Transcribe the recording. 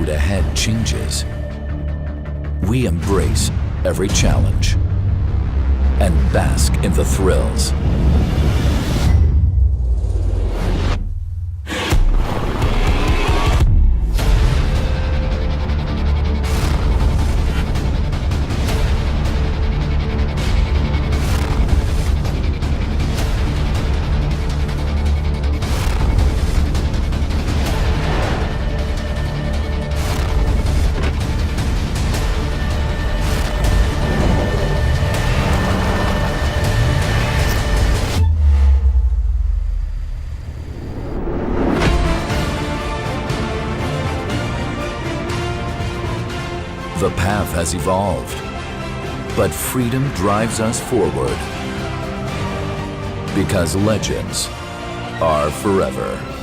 road ahead changes, we embrace every challenge and bask in the thrills. The path has evolved, but freedom drives us forward. Because legends are forever.